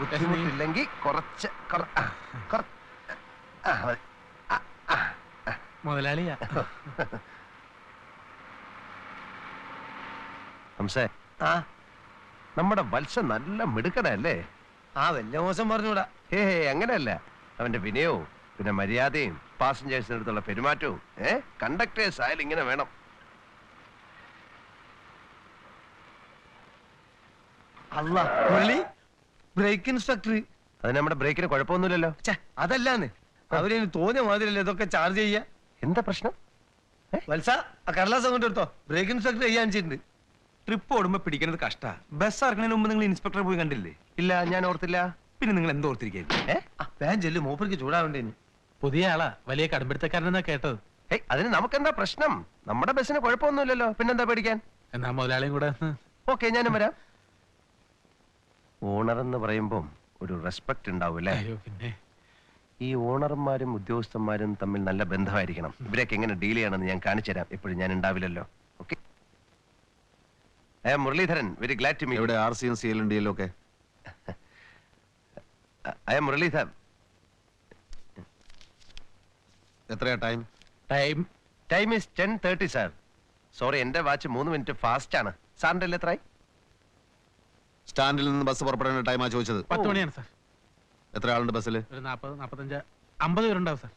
ബുദ്ധിമുട്ടില്ലെങ്കിൽ കുറച്ച് മുതലാളിയാ. ഹംസേ, നമ്മുടെ വത്സ നല്ല മിടുക്കനല്ലേ? വലിയ മോശം പറഞ്ഞൂടാ. അങ്ങനെയല്ല, അവന്റെ വിനയവും പിന്നെ മര്യാദയും പാസഞ്ചേഴ്സിന്റെ അടുത്തുള്ള പെരുമാറ്റവും കണ്ടക്ടേഴ്സ് ആയാലും ഇങ്ങനെ വേണം. അല്ല ബ്രേക്ക് ഇൻസ്ട്രക്ടർ. അത് നമ്മുടെ ബ്രേക്കിന് കുഴപ്പമൊന്നുമില്ലല്ലോ. അതല്ലാന്ന് അവര് തോന്നിയ മാതിരിയല്ലേ ഇതൊക്കെ ചാർജ് ചെയ്യാ. എന്താ പ്രശ്നം? വത്സ ആ കടലാസ് അങ്ങോട്ട് എടുത്തോ. ബ്രേക്ക് ഇൻസ്ട്രക്ടർ ചെയ്യാൻ വെച്ചിട്ടുണ്ട്. ട്രിപ്പ് ഓടുമ്പോ പിടിക്കുന്നത് കഷ്ടാ. ബസ് ഇറങ്ങുന്നതിന് മുമ്പ് നിങ്ങൾ ഇൻസ്പെക്ടറെ പോയി കണ്ടില്ലേ? ഇല്ല, ഞാൻ ഓർത്തില്ല. പിന്നെ നിങ്ങൾ എന്തോർത്തിരിക്കുന്നു? വേൻ ചെല്ലു, മൂപ്പർക്ക് ചൂടാവേണ്ടേന്. പുതിയ ആളാ, വലിയ കടുംപിടുത്തക്കാരനെന്നാ കേട്ടത്. അതിന് നമുക്കെന്താ പ്രശ്നം? നമ്മുടെ ബസ്സിന് കുഴപ്പമൊന്നുമില്ലല്ലോ, പിന്നെന്താ പേടിക്കാൻ? എന്നാ മുതലാളിയും കൂടെ. ഓക്കെ, ഞാനും വരാം. ഓണർ എന്ന് പറയുമ്പം ഒരു റെസ്പെക്ട് ഉണ്ടാവൂല്ലേ? പിന്നെ ഈ ഓണർമാരും ഉദ്യോഗസ്ഥന്മാരും തമ്മിൽ നല്ല ബന്ധമായിരിക്കണം. ഇവരൊക്കെ എങ്ങനെ ഡീൽ ചെയ്യണമെന്ന് ഞാൻ കാണിച്ചു തരാം. എപ്പോഴും ഞാൻ ഉണ്ടാവില്ലല്ലോ. Okay, Muraleedharan, very glad to meet. RCM CL ഒക്കെ മുരളീധരൻ. എത്രയാ time? Time is 10:30 sir. Sorry, എന്റെ വാച്ച് 3 മിനിറ്റ് ഫാസ്റ്റ് ആണ്. സാറിന്റെ എത്രയായി? സ്റ്റാൻഡിൽ നിന്ന് ബസ് പുറപ്പെടേണ്ട ടൈമാ ചോദിച്ചത്. 10 മണിയാണ് സാർ. എത്ര ആളുണ്ട് ബസ്സിൽ? ഒരു 40, 45, 50 പേരുണ്ടാവും സാർ.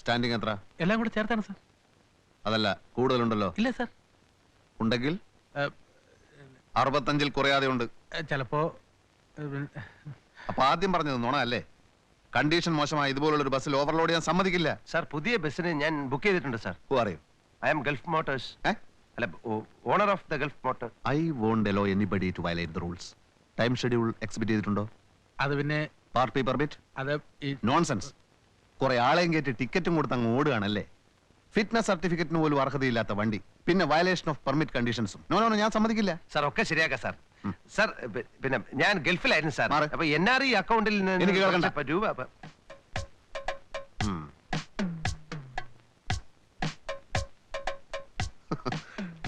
സ്റ്റാൻഡിങ് എത്ര? എല്ലാം കൂടെ ചേർത്താണ് സാർ. അതല്ല, കൂടുതലുണ്ടല്ലോ? ഇല്ല സാർ. ഉണ്ടെങ്കിൽ 65-ൽ കുറയാതെ ഉണ്ട്. ചിലപ്പോ. അപ്പൊ ആദ്യം പറഞ്ഞത് നുണ അല്ലേ? കണ്ടീഷൻ മോശമായി ഇതുപോലുള്ള ഒരു ബസ്സിൽ ഓവർലോഡ് ചെയ്യാൻ സമ്മതിക്കില്ല. സാർ, പുതിയ ബസ്സിന് ഞാൻ ബുക്ക് ചെയ്തിട്ടുണ്ട് സാർ. അറിയും. I am Gulf Motors. അല്ല, owner of the Gulf motor. I won't allow anybody to violate the rules. Time schedule exhibit ചെയ്തിട്ടുണ്ടോ? അത് പിന്നെ പാർട്ടി പെർമിറ്റ്? അത് നോൺസെൻസ്. കുറെ ആളെയും കയറ്റി ടിക്കറ്റും കൊടുത്ത് അങ്ങ് ഓടുകയാണല്ലേ. ഫിറ്റ്നസ് സർട്ടിഫിക്കറ്റിന് പോലും അർഹതയില്ലാത്ത വണ്ടി, പിന്നെ വയലേഷൻ ഓഫ് പെർമിറ്റ് കണ്ടീഷൻസും. നോ, ഞാൻ സമ്മതിക്കില്ല. സാർ, ഒക്കെ ശരിയാക്കാം സാർ. സാർ, പിന്നെ ഞാൻ ഗൾഫിലായിരുന്നു സാർ. അപ്പൊ NRE അക്കൗണ്ടിൽ എനിക്ക് കേൾക്കണ്ട. രൂപ.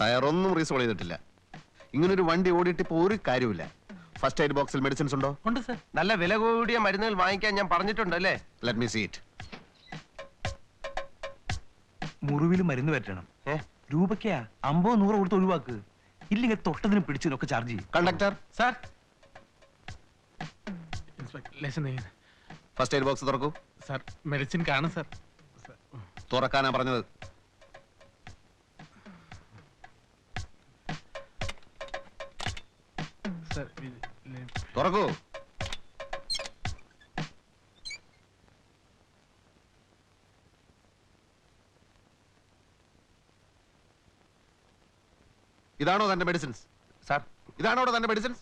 ടയറൊന്നും റീസോൾവ് ചെയ്തിട്ടില്ല. ഇങ്ങനൊരു വണ്ടി ഓടിയിട്ട് ഇപ്പൊ ഒരു കാര്യമില്ല. ഫസ്റ്റ് എയ്ഡ് ബോക്സിൽ മെഡിസിൻസ് ഉണ്ടോ? ഉണ്ട് സാർ. നല്ല വില കൂടിയ മരുന്നുകൾ വാങ്ങിക്കാൻ ഞാൻ പറഞ്ഞിട്ടുണ്ടല്ലേ. Let me see it. മുറിവിൽ മരുന്ന് പറ്റണം. രൂപയ്ക്കാ 50-100 കൊടുത്ത് ഒഴിവാക്ക്. ഇല്ലെങ്കിൽ തൊട്ടതിനും പിടിച്ചതിനൊക്കെ ചാർജ് ചെയ്യും. Conductor sir. First aid box തുറക്കൂ. സാർ, മെഡിസിൻ കാണും സാർ. തുറക്കാനാ പറഞ്ഞത്. തുറക്കൂ. ഇതാണോ തന്റെ മെഡിസിൻസ്? സാർ, ഇതാണോ തന്റെ മെഡിസിൻസ്?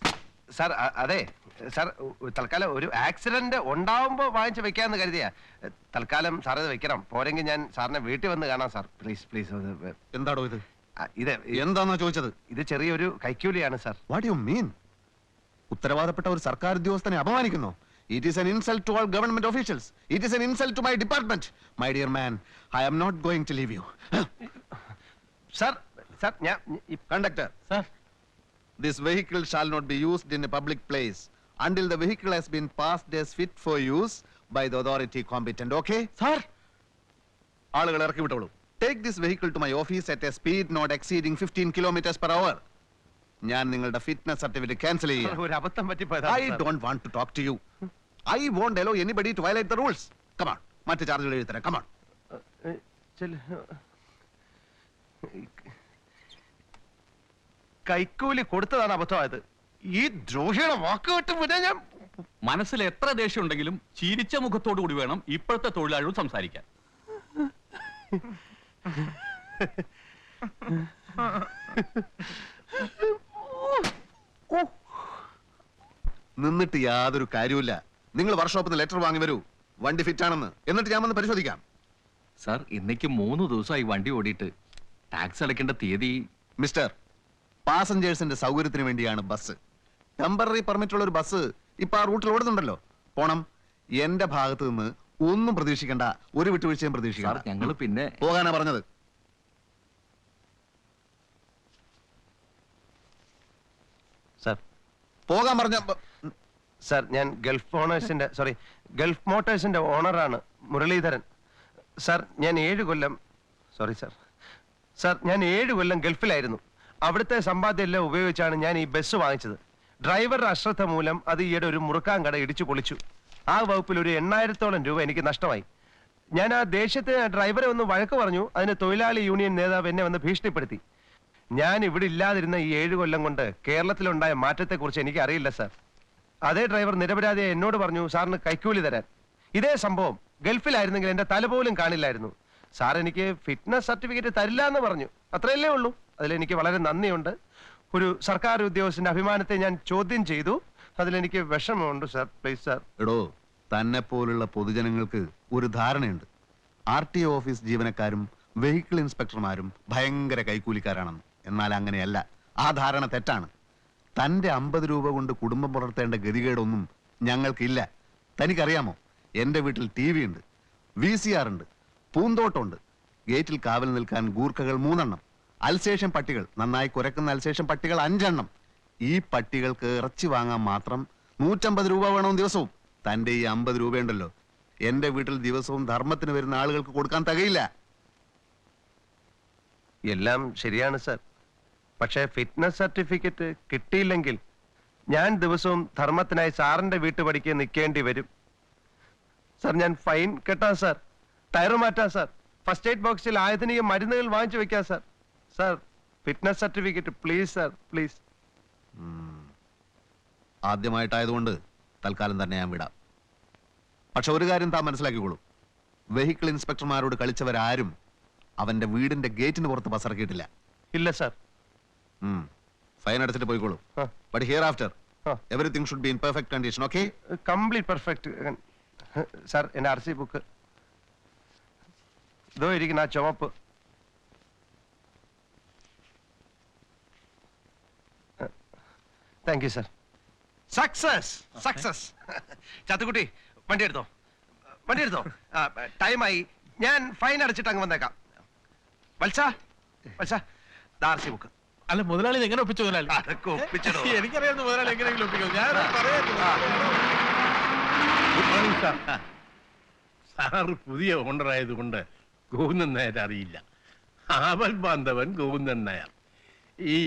സാർ, അതെ സാർ. തൽക്കാലം ഒരു ആക്സിഡന്റ് ഉണ്ടാവുമ്പോ വാങ്ങിച്ച് വെക്കാന്ന് കരുതിയാ. തൽക്കാലം സാർ ഇത് വെക്കണം. പോരെങ്കിൽ ഞാൻ സാറിനെ വീട്ടിൽ വന്ന് കാണാം സാർ. Please please. എന്താണോ ഇത്? ഇത് എന്താന്നാ ചോദിച്ചത്? ഇത് ചെറിയൊരു കൈക്കൂലിയാണ് സാർ. What you mean? ഉത്തരവാദപ്പെട്ട ഒരു സർക്കാർ ഉദ്യോഗസ്ഥനെ അപമാനിക്കുന്നു. It is an insult to all government officials. It is an insult to my department. My dear man, I am not going to leave you. Sir, ഞാൻ Conductor. Sir. This vehicle shall not be used in a public place until the vehicle has been passed as fit for use by the authority competent. Okay? Sir. ആളുകൾ ഇറക്കി വിട്ടോളൂ. Take this vehicle to my office at a speed not exceeding 15 kilometers per hour. ഞാൻ നിങ്ങളുടെ fitness certificate cancel ചെയ്യാം. ഒരു അബദ്ധം പറ്റിപ്പോയതാ. I don't want to talk to you. I won't allow anybody to violate the rules. Come on. മറ്റു ചാർജുകൾ എഴുതി തരാം. Come on. കൈക്കൂലി കൊടുത്തതാണ് അബദ്ധമായത്. ഈ ദ്രോഹിയുടെ വാക്ക് കേട്ട് പിന്നെ ഞാൻ. മനസ്സിൽ എത്ര ദേഷ്യം ഉണ്ടെങ്കിലും ചിരിച്ച മുഖത്തോടു കൂടി വേണം ഇപ്പോഴത്തെ തൊഴിലാളികൾ സംസാരിക്കാൻ. നിന്നിട്ട് യാതൊരു കാര്യമില്ല. നിങ്ങൾ വർക്ക്ഷോപ്പിൽ നിന്ന് ലെറ്റർ വാങ്ങി വരൂ, വണ്ടി ഫിറ്റ് ആണെന്ന്. എന്നിട്ട് ഞാൻ വന്ന് പരിശോധിക്കാം. സാർ, ഇന്നേക്ക് 3 ദിവസമായി വണ്ടി ഓടിയിട്ട്. ടാക്സ് അടയ്ക്കേണ്ട തീയതി. മിസ്റ്റർ, പാസഞ്ചേഴ്സിന്റെ സൗകര്യത്തിന് വേണ്ടിയാണ് ബസ്. ടെമ്പററി പെർമിറ്റ് ഉള്ള ഒരു ബസ് ഇപ്പൊ ആ റൂട്ടിൽ ഓടുന്നുണ്ടല്ലോ. പോണം. എന്റെ ഭാഗത്ത് നിന്ന് ഒന്നും പ്രതീക്ഷിക്കണ്ട, ഒരു വിട്ടുവീഴ്ചയും പ്രതീക്ഷിക്കണ്ട. ഞങ്ങൾ പിന്നെ പോകാനാ പറഞ്ഞത്. സാർ, പോകാൻ പറഞ്ഞ സാർ ഞാൻ ഗൾഫ് മോട്ടോഴ്സിന്റെ ഓണറാണ് മുരളീധരൻ. സാർ ഞാൻ 7 കൊല്ലം ഞാൻ 7 കൊല്ലം ഗൾഫിലായിരുന്നു. അവിടുത്തെ സമ്പാദ്യം എല്ലാം ഉപയോഗിച്ചാണ് ഞാൻ ഈ ബസ് വാങ്ങിച്ചത്. ഡ്രൈവറുടെ അശ്രദ്ധ മൂലം അത് ഈയിടെ ഒരു മുറുക്കാൻ കട ഇടിച്ചു പൊളിച്ചു. ആ വകുപ്പിൽ ഒരു 8,000-ഓളം രൂപ എനിക്ക് നഷ്ടമായി. ഞാൻ ആ ദേഷ്യത്തിന് ഡ്രൈവറെ ഒന്ന് വഴക്ക് പറഞ്ഞു. അതിന് തൊഴിലാളി യൂണിയൻ നേതാവ് എന്നെ വന്ന് ഭീഷണിപ്പെടുത്തി. ഞാൻ ഇവിടെ ഇല്ലാതിരുന്ന ഈ 7 കൊല്ലം കൊണ്ട് കേരളത്തിലുണ്ടായ മാറ്റത്തെക്കുറിച്ച് എനിക്ക് അറിയില്ല സാർ. അതേ ഡ്രൈവർ നിരപരാധിയെ എന്നോട് പറഞ്ഞു സാറിന് കൈക്കൂലി തരാൻ. ഇതേ സംഭവം ഗൾഫിലായിരുന്നെങ്കിൽ എന്റെ തല പോലും കാണില്ലായിരുന്നു. സാർ എനിക്ക് ഫിറ്റ്നസ് സർട്ടിഫിക്കറ്റ് തരില്ല എന്ന് പറഞ്ഞു. അത്രയല്ലേ ഉള്ളൂ. അതിലെനിക്ക് വളരെ നന്ദിയുണ്ട്. ഒരു സർക്കാർ ഉദ്യോഗസ്ഥന്റെ അഭിമാനത്തെ ഞാൻ ചോദ്യം ചെയ്തു. അതിലെനിക്ക് വിഷമമുണ്ട് സാർ. Please sir. എടോ, തന്നെ പോലുള്ള പൊതുജനങ്ങൾക്ക് ഒരു ധാരണയുണ്ട്. RTO ഓഫീസ് ജീവനക്കാരും വെഹിക്കിൾ ഇൻസ്പെക്ടർമാരും ഭയങ്കര കൈക്കൂലിക്കാരാണെന്ന്. എന്നാൽ അങ്ങനെയല്ല. ആ ധാരണ തെറ്റാണ്. തന്റെ 50 രൂപ കൊണ്ട് കുടുംബം പുലർത്തേണ്ട ഗതികേടൊന്നും ഞങ്ങൾക്കില്ല. തനിക്കറിയാമോ, എന്റെ വീട്ടിൽ TV ഉണ്ട്, VCR ഉണ്ട്, പൂന്തോട്ടമുണ്ട്. ഗേറ്റിൽ കാവൽ നിൽക്കാൻ ഗൂർഖകൾ 3 എണ്ണം, അൽസേഷൻ പട്ടികൾ, നന്നായി കുരക്കുന്ന അൽസേഷൻ പട്ടികൾ 5 എണ്ണം. ഈ പട്ടികൾക്ക് ഇറച്ചി വാങ്ങാൻ മാത്രം 150 രൂപ വേണം ദിവസവും. തന്റെ ഈ 50 രൂപയുണ്ടല്ലോ, എന്റെ വീട്ടിൽ ദിവസവും ധർമ്മത്തിന് വരുന്ന ആളുകൾക്ക് കൊടുക്കാൻ തികയില്ല. എല്ലാം ശരിയാണ് സാർ. പക്ഷേ ഫിറ്റ്നസ് സർട്ടിഫിക്കറ്റ് കിട്ടിയില്ലെങ്കിൽ ഞാൻ ദിവസവും ധർമ്മത്തിനായി സാറിന്റെ വീട്ടുപടിക്ക് നിൽക്കേണ്ടി വരും സാർ. ഞാൻ ഫൈൻ കെട്ടാം സാർ, ടയർ മാറ്റാം സാർ, ഫസ്റ്റ് എയ്ഡ് ബോക്സിൽ ആധുനിക മരുന്നുകൾ വാങ്ങിച്ചു വെക്കാം sir. Sir, fitness certificate please sir, please. ആദ്യമായിട്ടായതുകൊണ്ട് തൽക്കാലം തന്നെ ഞാൻ വിടാം. പക്ഷെ ഒരു കാര്യം താൻ മനസ്സിലാക്കിക്കോളൂ, വെഹിക്കിൾ ഇൻസ്പെക്ടർമാരോട് കളിച്ചവരാരും അവന്റെ വീടിന്റെ ഗേറ്റിന് പുറത്ത് ബസ് ഇറക്കിയിട്ടില്ല. ഇല്ല സാർ. ഫൈൻ അടച്ചിട്ട് പോയിക്കോളൂ. But here after everything should be in perfect condition. Okay? Complete perfect sir. എന്റെ RC ബുക്ക് ഇതോ ഇരിക്കുന്ന ആ ചുവപ്പ്. Thank you sir. Success. Chathukutty, വണ്ടി എടുത്തോ. ടൈമായി. ഞാൻ ഫൈൻ അടച്ചിട്ട് അങ്ങ് വന്നേക്കാം. വത്സ RC ബുക്ക്. അല്ല, മുതലാളി ഇത് എങ്ങനെ ഒപ്പിച്ചു? മുതലാളി അതൊക്കെ ഒപ്പിച്ചിടോ. എനിക്കറിയാവുന്ന മുതലാളി എങ്ങനെയെങ്കിലും ഒപ്പിക്കും. ഞാൻ സാറ് പുതിയ ഓണർ ആയതുകൊണ്ട് ഗോവിന്ദൻ നായർ അറിയില്ല. ആവൽ ബാന്ധവൻ ഗോവിന്ദൻ നായർ. ഈ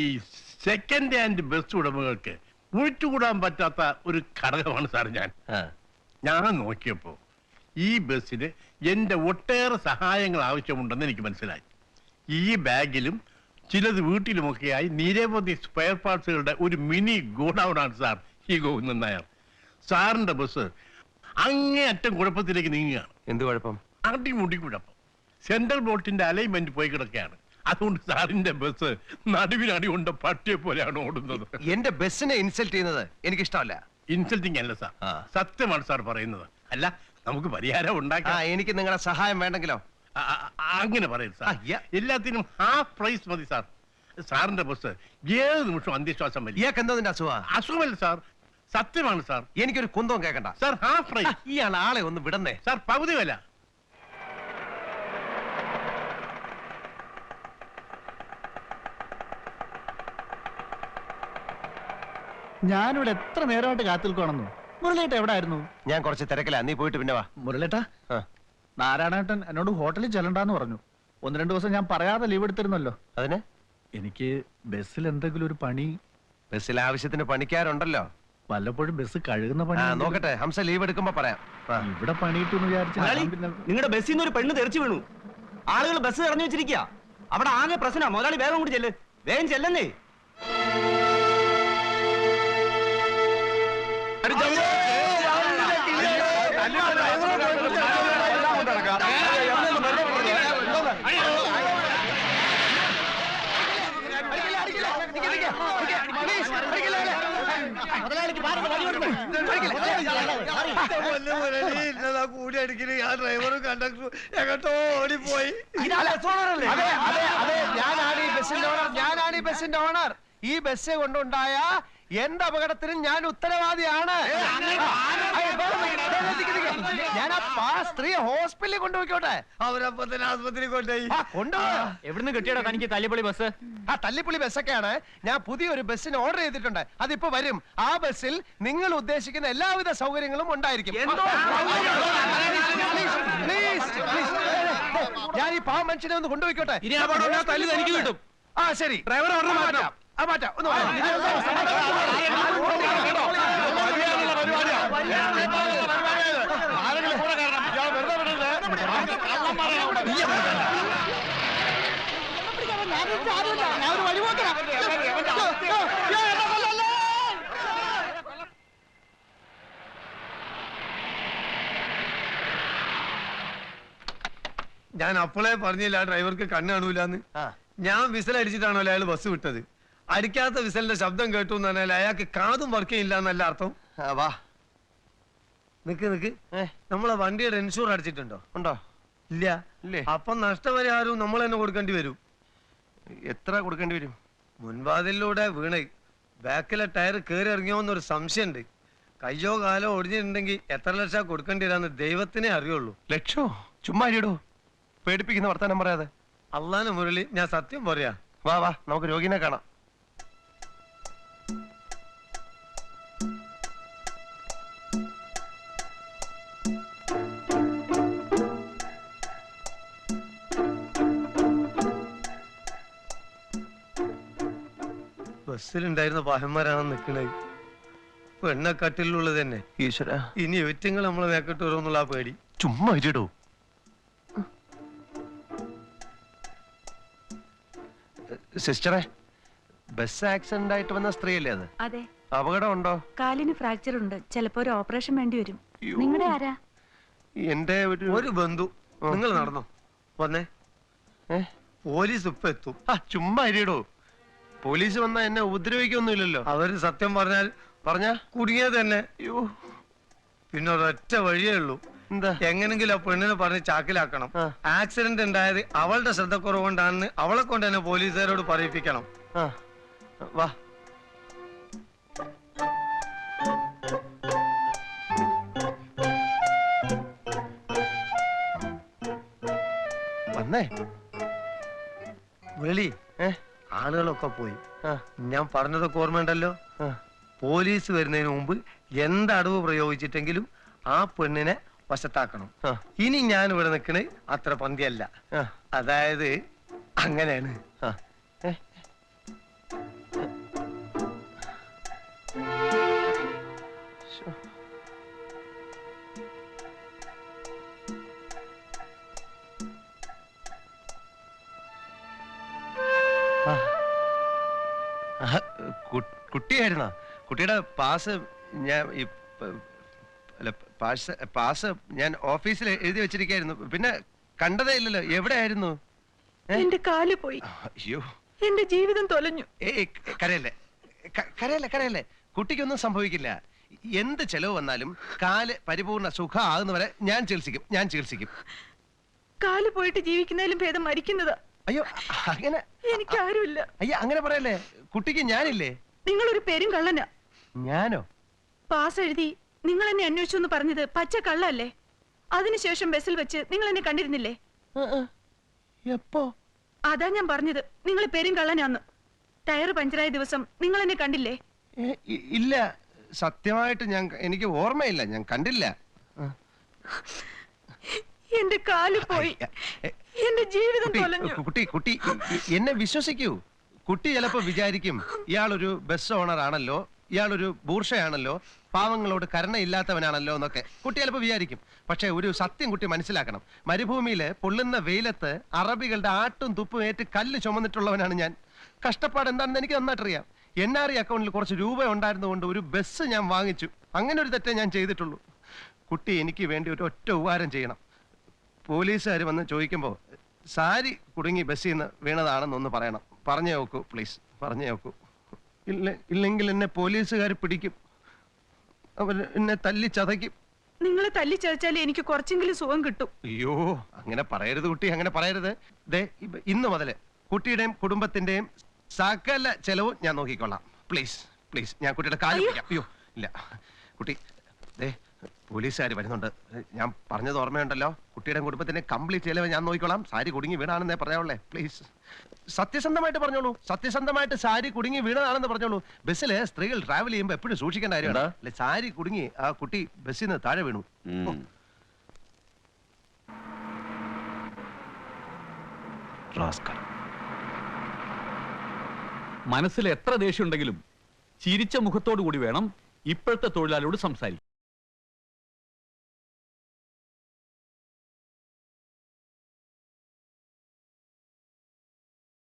സെക്കൻഡ് ഹാൻഡ് ബസ് ഉടമകൾക്ക് ഒഴിച്ചുകൂടാൻ പറ്റാത്ത ഒരു ഘടകമാണ് സാർ ഞാൻ നോക്കിയപ്പോ ഈ ബസ്സിന് എന്റെ ഒട്ടേറെ സഹായങ്ങൾ ആവശ്യമുണ്ടെന്ന് എനിക്ക് മനസ്സിലായി. ഈ ബാഗിലും ചിലത് വീട്ടിലുമൊക്കെയായി നിരവധി സ്പെയർ പാർട്സുകളുടെ ഒരു മിനി ഗോഡൌണാണ് സാർ ഈ ഗോവിന്ദൻ നായർ. സാറിന്റെ ബസ് അങ്ങേയറ്റം കുഴപ്പത്തിലേക്ക് നീങ്ങുകയാണ്. എന്ത് കുഴപ്പം? അടിമുടി കുഴപ്പം. സെൻട്രൽ ബോൾട്ടിന്റെ അലൈൻമെന്റ് പോയി കിടക്കുകയാണ്. അതുകൊണ്ട് സാറിന്റെ ബസ് നടുവിനടി കൊണ്ട് പട്ടിയെ പോലെയാണ് ഓടുന്നത്. എന്റെ ബസ്സിനെ ഇൻസൾട്ട് ചെയ്യുന്നത് എനിക്ക് ഇഷ്ടമല്ല. ഇൻസൾട്ടിങ് അല്ല സാർ, സത്യമാണ് സാർ പറയുന്നത്. അല്ല, നമുക്ക് പരിഹാരം ഉണ്ടാക്കാം. എനിക്ക് നിങ്ങളുടെ സഹായം വേണ്ടെങ്കിലോ? അങ്ങനെ പറയും സാർ. എല്ലാത്തിനും ഹാഫ് പ്രൈസ് മതി സാർ. സാറിന്റെ ബസ് ഏത് നിമിഷം അന്ത്യശ്വാസം വലിയ. ഇയാൾക്ക് എന്തോ നിന്റെ അസുഖമല്ല സാർ, സത്യമാണ് സാർ. എനിക്കൊരു കുന്തവും കേൾക്കണ്ട സാർ. Half price. ഇയാൾ ആളെ ഒന്ന് വിടന്നേ സാർ. പകുതി വില. ഞാനിവിടെ എത്ര നേരമായിട്ട് കാത്തിൽക്കണമെന്നു. മുരളേട്ട എവിടെ ആയിരുന്നു? ഞാൻ കുറച്ച് തിരക്കില്ല. നീ പോയിട്ട് പിന്നെ വാ. മുരളേട്ടാ, നാരായണേട്ടൻ എന്നോട് ഹോട്ടലിൽ ചെല്ലണ്ടെന്ന് പറഞ്ഞു. 1-2 ദിവസം ഞാൻ പറയാതെ ലീവ് എടുത്തിരുന്നല്ലോ. അതിന് എനിക്ക് ബസ്സിൽ എന്തെങ്കിലും ഒരു പണി. ബസ്സിൽ ആവശ്യത്തിന് പണിക്കാരുണ്ടല്ലോ. വല്ലപ്പോഴും ബസ് കഴുകുന്ന പണി നോക്കട്ടെ. ഹംസ ലീവ് എടുക്കുമ്പോ പറയാം. ഇവിടെ പണിയിട്ടെന്ന് വിചാരിച്ചു. നിങ്ങളുടെ ബസ്സിൽ നിന്ന് ഒരു പെണ്ണ് തെറിച്ചു വീണു. ആളുകൾ ബസ് ഇറങ്ങി വെച്ചിരിക്കുക. അവിടെ ആകെ പ്രശ്നം. മുതലാളി വേഗം കൂടി ചെല്ല്. വേഗം ചെല്ലുന്നേ. കൂടി അടിക്കല് ആ ഡ്രൈവറും കണ്ടക്ടറും എങ്ങോട്ടോ ഓടിപ്പോയി. ഞാനാണ് ഈ ബസ്സിന്റെ ഓണർ. ഈ ബസ് കൊണ്ടുണ്ടായ എന്റെ അപകടത്തിന് ഞാൻ ഉത്തരവാദിയാണ്. ഞാൻ ആ സ്ത്രീ ഹോസ്പിറ്റലിൽ കൊണ്ടുപോയിക്കോട്ടെ. അവരപ്പോ തന്നെ ആസ്പത്രി കൊണ്ടുപോയി. കൊണ്ടുപോയോ? എവിടുന്ന് കിട്ടിയടാ തനിക്ക് തല്ലിപ്പൊളി ബസ്? ആ തല്ലിപ്പുള്ളി ബസ്സൊക്കെയാണ്. ഞാൻ പുതിയൊരു ബസ്സിന് ഓർഡർ ചെയ്തിട്ടുണ്ട്. അതിപ്പോ വരും. ആ ബസ്സിൽ നിങ്ങൾ ഉദ്ദേശിക്കുന്ന എല്ലാവിധ സൗകര്യങ്ങളും ഉണ്ടായിരിക്കും. ഞാൻ ഈ പാവം മനുഷ്യനെ ഒന്ന് കൊണ്ടുപോയിക്കോട്ടെ. ഇനി അപകടം തല്ലി തനിക്ക് കിട്ടും. ആ ശരി, ഡ്രൈവർ ഓർഡർ മാറ്റാം. ആ മാറ്റാം. ഒന്ന് ഞാൻ അപ്പോളേ പറഞ്ഞില്ല ഡ്രൈവർക്ക് കണ്ണ് കാണൂലെന്ന്. ഞാൻ വിസൽ അടിച്ചിട്ടാണല്ലോ അയാൾ ബസ് വിട്ടത്. അടിക്കാത്ത വിസലിന്റെ ശബ്ദം കേട്ടു എന്ന് പറഞ്ഞാൽ അയാൾക്ക് കാതും വർക്ക് ചെയ്യില്ല എന്നല്ല അർത്ഥം. വാ, നിക്ക് നമ്മളെ വണ്ടിയുടെ ഇൻഷൂർ അടിച്ചിട്ടുണ്ടോ? ഉണ്ടോ? ഇല്ല. ഇല്ലേ? അപ്പൊ നഷ്ടപരിഹാരവും നമ്മൾ തന്നെ കൊടുക്കേണ്ടി വരും. എത്ര കൊടുക്കേണ്ടി വരും? മുൻവാതിലൂടെ വീണ് ബാക്കിലെ ടയർ കയറി ഇറങ്ങിയോന്നൊരു സംശയമുണ്ട്. കയ്യോ കാലോ ഒടിഞ്ഞിട്ടുണ്ടെങ്കിൽ എത്ര ലക്ഷം കൊടുക്കേണ്ടി വരാന്ന് ദൈവത്തിനെ അറിയുള്ളൂ. ലക്ഷോ? ചുമ്മാ ഇരിടോ, പേടിപ്പിക്കുന്ന വർത്താനം പറയാതെ. അള്ളാന് മുരളി, ഞാൻ സത്യം പറയാ. വാ വാ, നമുക്ക് രോഗിനെ കാണാം. ബസ്സിലുണ്ടായിരുന്ന പാഹന്മാരാണ് നിൽക്കണത്. പെണ്ണക്കട്ടിലുള്ളത് തന്നെ. ഈശ്വര, ഇനി ഒറ്റങ്ങൾ നമ്മളെ മേക്കിട്ട് വരുമെന്നുള്ള ആ പേടി. ചുമ്മാ ഇരിടോ. സിസ്റ്ററെ, ബസ് ആക്സിഡന്റ് ആയിട്ട് വന്ന സ്ത്രീയല്ലേ അത്? അതെ. അപകടം ഉണ്ടോ? കാലിന് ഫ്രാക്ചർ ഉണ്ട്. ചിലപ്പോ ഒരു ഓപ്പറേഷൻ വേണ്ടി വരും. അയ്യോ. നിങ്ങളുടെ ആരാ? എന്റെ ഒരു ബന്ധു. നിങ്ങൾ നടന്നോ? വന്നേ, പോലീസ് ഇപ്പൊ എത്തും. ചുമ്മാ ഇരിടോ. പോലീസ് വന്നാ എന്നെ ഉപദ്രവിക്കൊന്നുമില്ലല്ലോ. അവര് സത്യം പറഞ്ഞാൽ പറഞ്ഞാ കുടുങ്ങിയത് തന്നെ. അയ്യോ, പിന്നെ ഒരൊറ്റ വഴിയേ ഉള്ളൂ. എന്താ? എങ്ങനെങ്കിലും ആ പെണ്ണിനെ പറഞ്ഞ് ചാക്കിലാക്കണം. ആക്സിഡന്റ് ഉണ്ടായത് അവളുടെ ശ്രദ്ധക്കുറവുകൊണ്ടാണെന്ന് അവളെ കൊണ്ട് തന്നെ പോലീസുകാരോട് പറയിപ്പിക്കണം. വാ. വന്നേ. വെളി ആളുകളൊക്കെ പോയി. ഞാൻ പറഞ്ഞതൊക്കെ ഓർമ്മയുണ്ടല്ലോ. പോലീസ് വരുന്നതിന് മുമ്പ് എന്ത് അടവ് പ്രയോഗിച്ചിട്ടെങ്കിലും ആ പെണ്ണിനെ വശത്താക്കണം. ഇനി ഞാൻ ഇവിടെ നിൽക്കണേ അത്ര പന്തിയല്ല. അതായത് അങ്ങനെയാണ്. കുട്ടിയായിരുന്നോ? കുട്ടിയുടെ പാസ് ഞാൻ പാസ് ഞാൻ ഓഫീസിൽ എഴുതി വെച്ചിരിക്കായിരുന്നു. പിന്നെ കണ്ടതേ ഇല്ലല്ലോ. എവിടെയായിരുന്നു? എന്റെ കാല് പോയി. അയ്യോ, എന്റെ ജീവിതം തൊലഞ്ഞു. കരയല്ലേ, കരയല്ലേ, കരയല്ലേ. കുട്ടിക്കൊന്നും സംഭവിക്കില്ല. എന്ത് ചെലവ് വന്നാലും കാല് പരിപൂർണ സുഖം ആകുന്നവരെ ഞാൻ ചികിത്സിക്കും. കാല് പോയിട്ട് ജീവിക്കുന്നതിലും ഭേദം മരിക്കുന്നതാ. അയ്യോ, അങ്ങനെ എനിക്ക് ആരുമില്ല. അയ്യ, അങ്ങനെ പറയല്ലേ. കുട്ടിക്ക് ഞാനില്ലേ? നിങ്ങളൊരു പേരും കള്ളനാ. ഞാനോ? പാസ് എഴുതി നിങ്ങൾ എന്നെ അന്വേഷിച്ചു എന്ന് പറഞ്ഞത് പച്ച കള്ളല്ലേ? അതിനുശേഷം ബസ്സിൽ വെച്ച് നിങ്ങൾ എന്നെ കണ്ടിരുന്നില്ലേ? എപ്പോ? അതാ ഞാൻ പറഞ്ഞത് നിങ്ങൾ പേരും കള്ളനാന്ന്. ടയർ പഞ്ചറായ ദിവസം നിങ്ങൾ എന്നെ കണ്ടില്ലേ? ഇല്ല, സത്യമായിട്ട് എനിക്ക് ഓർമ്മയില്ല. ഞാൻ കണ്ടില്ല. എന്റെ കാല് പോയി. എന്റെ ജീവിതം തൊലഞ്ഞു. കുട്ടി എന്നെ വിശ്വസിക്കൂ. കുട്ടി ചിലപ്പോ വിചാരിക്കും ഇയാളൊരു ബസ് ഓണർ ആണല്ലോ, ഇയാളൊരു ബൂർഷയാണല്ലോ, പാവങ്ങളോട് കരുണയില്ലാത്തവനാണല്ലോ എന്നൊക്കെ കുട്ടി ചിലപ്പോൾ വിചാരിക്കും. പക്ഷെ ഒരു സത്യം കുട്ടി മനസ്സിലാക്കണം. മരുഭൂമിയില് പൊള്ളുന്ന വെയിലത്ത് അറബികളുടെ ആട്ടും തുപ്പും ഏറ്റ് കല്ല് ചുമന്നിട്ടുള്ളവനാണ് ഞാൻ. കഷ്ടപ്പാട് എന്താണെന്ന് എനിക്ക് നന്നായിട്ടറിയാം. NRI അക്കൗണ്ടിൽ കുറച്ച് രൂപ ഉണ്ടായിരുന്നുകൊണ്ട് ഒരു ബസ് ഞാൻ വാങ്ങിച്ചു. അങ്ങനെ ഒരു തെറ്റേ ഞാൻ ചെയ്തിട്ടുള്ളൂ. കുട്ടി എനിക്ക് വേണ്ടി ഒരു ഒറ്റ ഉപകാരം ചെയ്യണം. പോലീസുകാർ വന്ന് ചോദിക്കുമ്പോൾ സാരി കുടുങ്ങി ബസ്സിൽ നിന്ന് വീണതാണെന്നൊന്ന് പറയണം. പറഞ്ഞു നോക്കൂ പ്ലീസ്, പറഞ്ഞു നോക്കൂ. ഇല്ലെങ്കിൽ എന്നെ പോലീസുകാർ പിടിക്കും. അവർ എന്നെ തല്ലി ചതയ്ക്കും. നിങ്ങളെ തല്ലി ചതച്ചാലേ എനിക്ക് കുറച്ചെങ്കിലും സുഖം കിട്ടും. അയ്യോ, അങ്ങനെ പറയരുത് കുട്ടി, അങ്ങനെ പറയരുത്. ഇന്ന് മുതൽ കുട്ടിയുടെയും കുടുംബത്തിന്റെയും സകല ചെലവും ഞാൻ നോക്കിക്കൊള്ളാം. പ്ലീസ് പ്ലീസ് ഞാൻ കുട്ടിയുടെ കാര്യം അയ്യോ. പിടിക്കാം. അയ്യോ ഇല്ല കുട്ടി ദേ പോലീസുകാർ വരുന്നുണ്ട്. ഞാൻ പറഞ്ഞത് ഓർമ്മയുണ്ടല്ലോ, കുട്ടിയുടെ കുടുംബത്തിന്റെ കംപ്ലീറ്റ് ചെലവ് ഞാൻ നോക്കിക്കോളാം. സാരി കുടുങ്ങി വീണാണെന്നേ പറയാവുള്ളേ. പ്ലീസ് സത്യസന്ധമായിട്ട് പറഞ്ഞോളൂ, സത്യസന്ധമായിട്ട് സാരി കുടുങ്ങി വീണതാണെന്ന് പറഞ്ഞോളൂ. ബസ്സിൽ സ്ത്രീകൾ ട്രാവൽ ചെയ്യുമ്പോൾ എപ്പോഴും സൂക്ഷിക്കേണ്ട കാര്യമാണ്. അല്ലെ സാരി കുടുങ്ങി ആ കുട്ടി ബസ്സിൽ നിന്ന് താഴെ വീണു. ഓ. മനസ്സിൽ എത്ര ദേഷ്യം ഉണ്ടെങ്കിലും ചിരിച്ച മുഖത്തോടു കൂടി വേണം ഇപ്പോഴത്തെ തൊഴിലാളിയോട് സംസാരിക്കും.